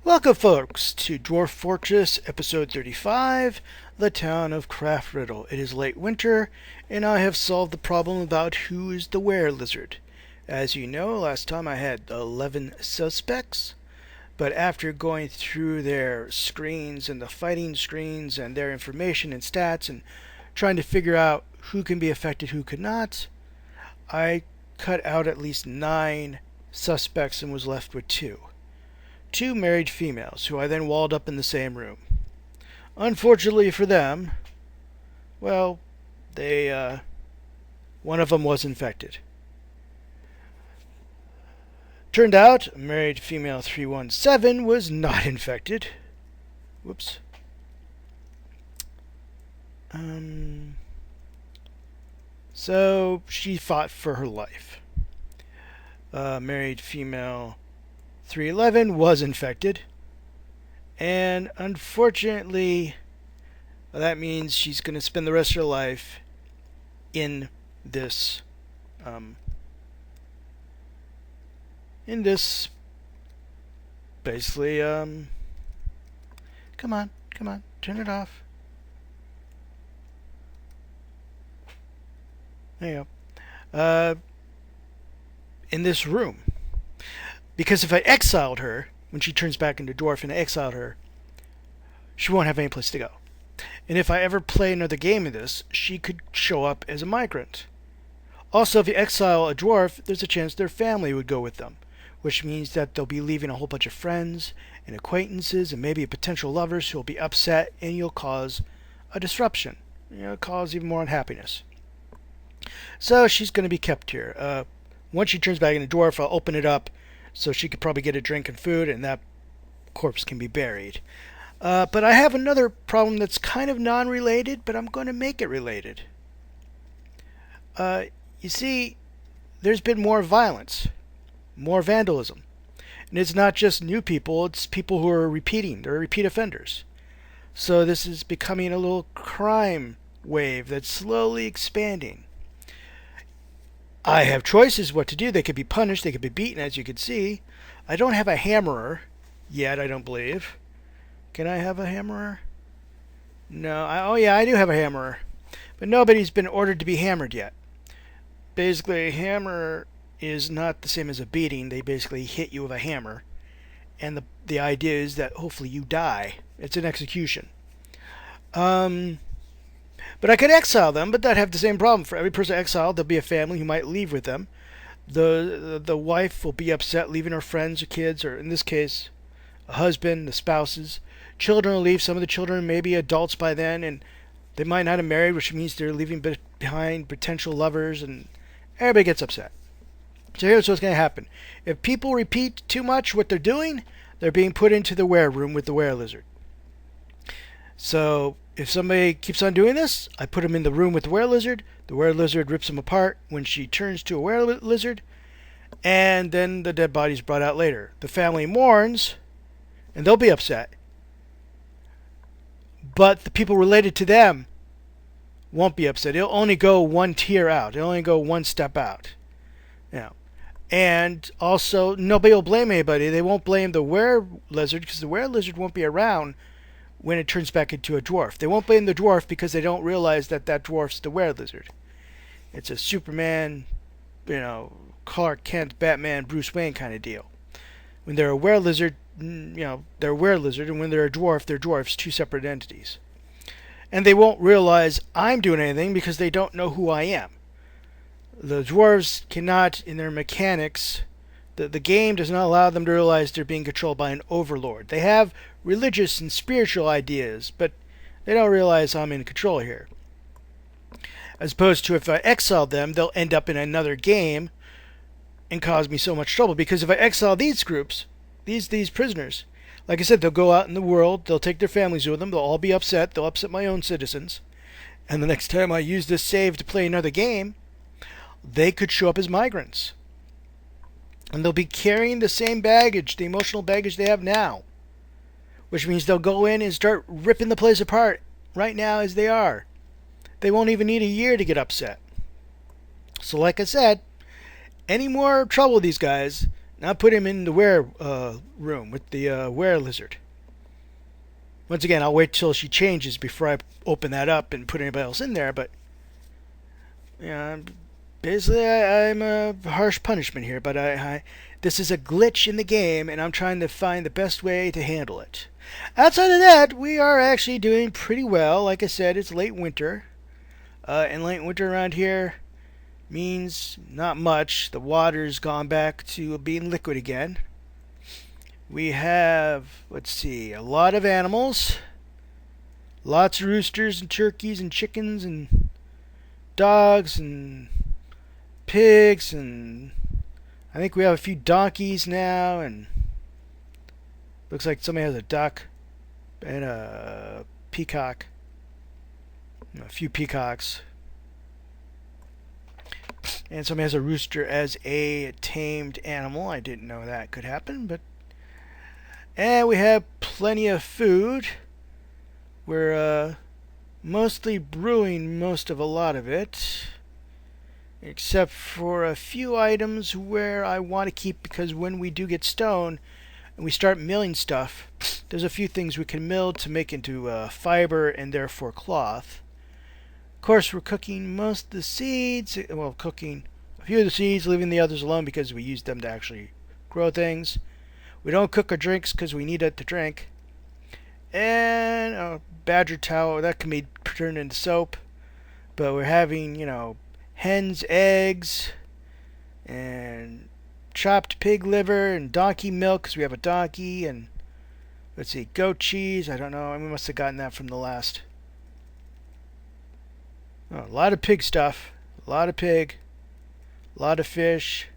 Welcome, folks, to Dwarf Fortress, Episode 35, The Town of CraftRiddle. It is late winter, and I have solved the problem about who is the were-lizard. As you know, last time I had 11 suspects, but after going through their screens and the fighting screens and their information and stats and trying to figure out who can be affected, who could not, I cut out at least 9 suspects and was left with 2. 2 married females, who I then walled up in the same room. Unfortunately for them, well, one of them was infected. Turned out, married female 317 was not infected. Whoops. So she fought for her life. Married female 311 was infected, and unfortunately, that means she's going to spend the rest of her life in this, basically, come on, turn it off. There you go. In this room. Because if I exiled her, when she turns back into Dwarf and I exiled her, she won't have any place to go. And if I ever play another game of this, she could show up as a migrant. Also, if you exile a Dwarf, there's a chance their family would go with them, which means that they'll be leaving a whole bunch of friends and acquaintances and maybe potential lovers who will be upset, and you'll cause a disruption. Cause even more unhappiness. So she's going to be kept here. Once she turns back into Dwarf, I'll open it up so she could probably get a drink and food, and that corpse can be buried. But I have another problem that's kind of non-related, but I'm going to make it related. You see, there's been more violence, more vandalism. And it's not just new people, it's people who are repeating. They're repeat offenders. So this is becoming a little crime wave that's slowly expanding. I have choices what to do. They could be punished. They could be beaten, as you can see. I don't have a hammerer yet, I don't believe. Can I have a hammerer? No. Oh, yeah, I do have a hammerer. But nobody's been ordered to be hammered yet. Basically, a hammer is not the same as a beating. They basically hit you with a hammer. And the idea is that hopefully you die. It's an execution. But I could exile them, but that'd have the same problem. For every person exiled, there'll be a family who might leave with them. The wife will be upset leaving her friends or kids, or in this case, a husband, the spouses. Children will leave. Some of the children may be adults by then, and they might not have married, which means they're leaving behind potential lovers, and everybody gets upset. So here's what's going to happen. If people repeat too much what they're doing, they're being put into the were room with the were lizard. So if somebody keeps on doing this, I put them in the room with the were-lizard. The were-lizard rips them apart when she turns to a were-lizard, and then the dead body's brought out later. The family mourns, and they'll be upset. But the people related to them won't be upset. It'll only go one tier out. It'll only go one step out. And also, nobody will blame anybody. They won't blame the were-lizard, because the were-lizard won't be around when it turns back into a dwarf. They won't blame the dwarf because they don't realize that dwarf's the were-lizard. It's a Superman, Clark Kent, Batman, Bruce Wayne kind of deal. When they're a were-lizard, they're a were-lizard, and when they're a dwarf, they're dwarfs, 2 separate entities. And they won't realize I'm doing anything because they don't know who I am. The dwarves cannot, in their mechanics, the game does not allow them to realize they're being controlled by an overlord. They have religious and spiritual ideas, but they don't realize I'm in control here. As opposed to if I exile them, they'll end up in another game and cause me so much trouble. Because if I exile these groups, these prisoners, like I said, they'll go out in the world, they'll take their families with them, they'll all be upset, they'll upset my own citizens. And the next time I use this save to play another game, they could show up as migrants. And they'll be carrying the same baggage, the emotional baggage they have now. Which means they'll go in and start ripping the place apart right now as they are. They won't even need a year to get upset. So like I said, any more trouble with these guys, Now put him in the were room with the were lizard. Once again, I'll wait till she changes before I open that up and put anybody else in there. But yeah, basically, I'm a harsh punishment here. But this is a glitch in the game, and I'm trying to find the best way to handle it. Outside of that, we are actually doing pretty well. Like I said, it's late winter, and late winter around here means not much. The water's gone back to being liquid again. We have, let's see, a lot of animals. Lots of roosters and turkeys and chickens and dogs and pigs, and I think we have a few donkeys now, and looks like somebody has a duck and a peacock. A few peacocks. And somebody has a rooster as a tamed animal. I didn't know that could happen, but... And we have plenty of food. We're mostly brewing most of a lot of it, except for a few items where I want to keep, because when we do get stone and we start milling stuff, there's a few things we can mill to make into fiber and therefore cloth. Of course, we're cooking most of the seeds. Well, cooking a few of the seeds, leaving the others alone because we use them to actually grow things. We don't cook our drinks because we need it to drink. And a badger towel, that can be turned into soap. But we're having, hen's eggs and chopped pig liver and donkey milk because we have a donkey. And let's see, goat cheese. I don't know. We must have gotten that from the last. Oh, a lot of pig stuff. A lot of pig. A lot of fish.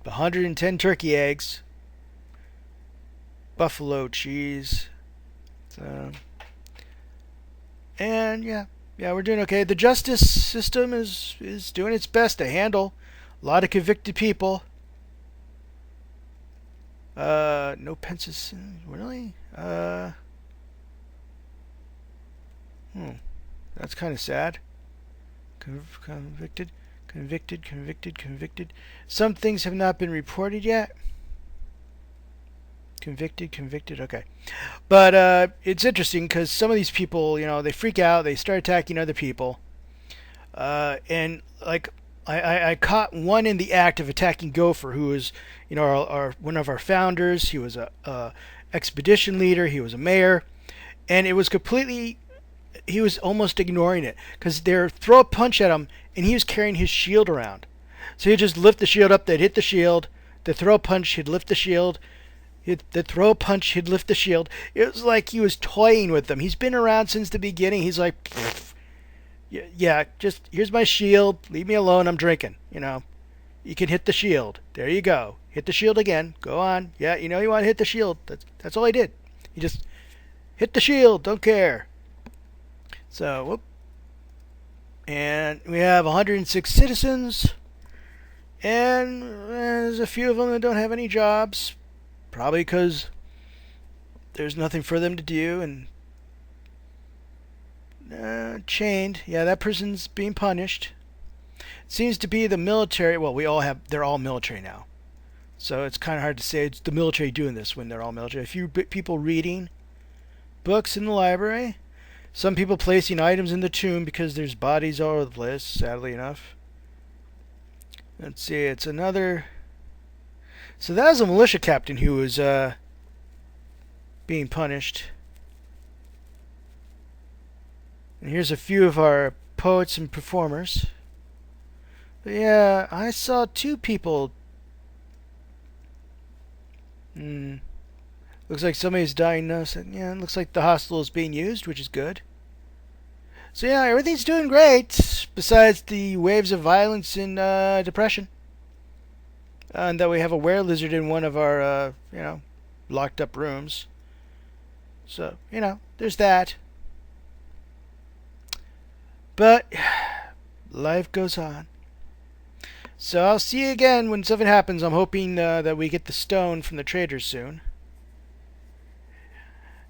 110 turkey eggs. Buffalo cheese. So, and yeah, we're doing okay. The justice system is doing its best to handle a lot of convicted people. No pences, really? That's kind of sad. Convicted. Some things have not been reported yet. Convicted, okay. But it's interesting because some of these people, they freak out, they start attacking other people. And like I caught one in the act of attacking Gopher, who was, our one of our founders. He was a expedition leader, he was a mayor, and it was completely, he was almost ignoring it because they'd throw a punch at him and he was carrying his shield around. So he'd just lift the shield up, they'd hit the shield, they'd throw a punch, he'd lift the shield. He'd throw a punch, he'd lift the shield. It was like he was toying with them. He's been around since the beginning. He's like, yeah, just here's my shield. Leave me alone. I'm drinking. You can hit the shield. There you go. Hit the shield again. Go on. Yeah, you want to hit the shield. That's all he did. He just hit the shield. Don't care. So, whoop. And we have 106 citizens. And there's a few of them that don't have any jobs. Probably because there's nothing for them to do, and chained. Yeah, that person's being punished. Seems to be the military. Well, they're all military now. So it's kind of hard to say it's the military doing this when they're all military. A few people reading books in the library. Some people placing items in the tomb because there's bodies all over the place, sadly enough. Let's see, it's another... So that was a militia captain who was being punished. And here's a few of our poets and performers. But yeah, I saw two people. Looks like somebody's dying now. So, yeah, it looks like the hospital is being used, which is good. So yeah, everything's doing great, besides the waves of violence and depression. And that we have a were-lizard in one of our, locked up rooms. So, there's that. But life goes on. So I'll see you again when something happens. I'm hoping that we get the stone from the traders soon.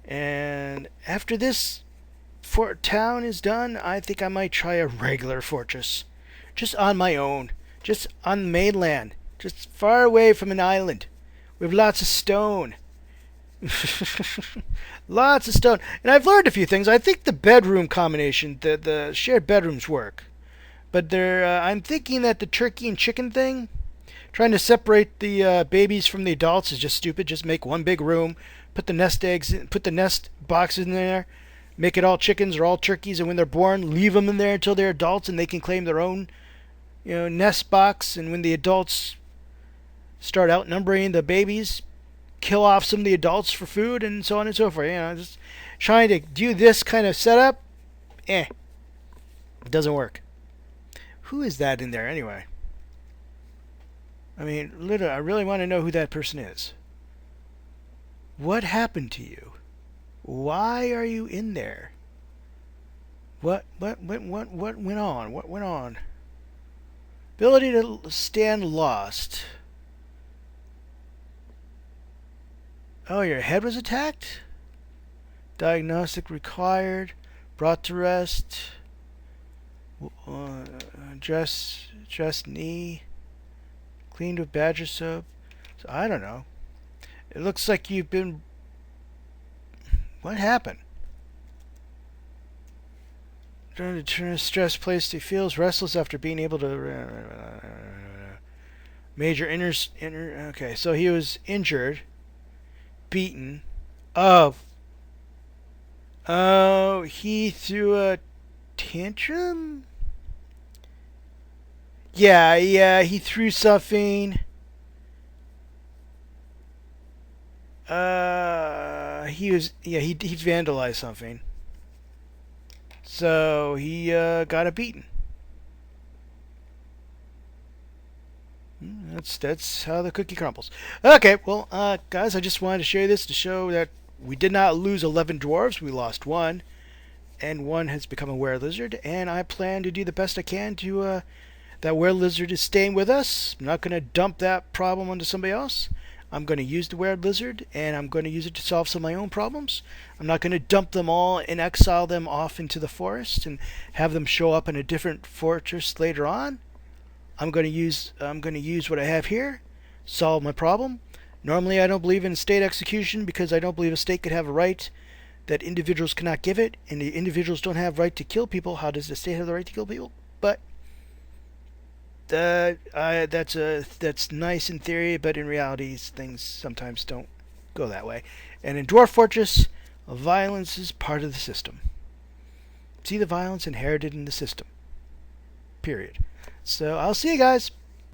And after this fort town is done, I think I might try a regular fortress. Just on my own. Just on the mainland. Just far away from an island with lots of stone. Lots of stone. And I've learned a few things. I think the bedroom combination, the shared bedrooms work. But I'm thinking that the turkey and chicken thing, trying to separate the babies from the adults is just stupid. Just make one big room, put the nest eggs, put the nest boxes in there, make it all chickens or all turkeys, and when they're born, leave them in there until they're adults and they can claim their own, nest box. And when the adults start outnumbering the babies, kill off some of the adults for food and so on and so forth. Just trying to do this kind of setup, it doesn't work. Who is that in there anyway? I mean, literally, I really want to know who that person is. What happened to you? Why are you in there? What went on? What went on? Ability to stand lost. Oh, your head was attacked? Diagnostic required. Brought to rest. Dress knee. Cleaned with badger soap. So, I don't know. It looks like you've been... What happened? Trying to turn stress place. He feels restless after being able to... Major inner... Okay, so he was injured. Beaten. Oh, he threw a tantrum? Yeah, he threw something. He vandalized something. So he got a beating. That's how the cookie crumbles. Okay, well, guys, I just wanted to share this to show that we did not lose 11 dwarves. We lost one, and one has become a were-lizard, and I plan to do the best I can to... that were-lizard is staying with us. I'm not going to dump that problem onto somebody else. I'm going to use the were-lizard, and I'm going to use it to solve some of my own problems. I'm not going to dump them all and exile them off into the forest and have them show up in a different fortress later on. I'm going to use what I have here, solve my problem. Normally, I don't believe in state execution because I don't believe a state could have a right that individuals cannot give it, and the individuals don't have right to kill people. How does the state have the right to kill people? But that's nice in theory, but in reality, things sometimes don't go that way. And in Dwarf Fortress, violence is part of the system. See the violence inherited in the system. Period. So I'll see you guys.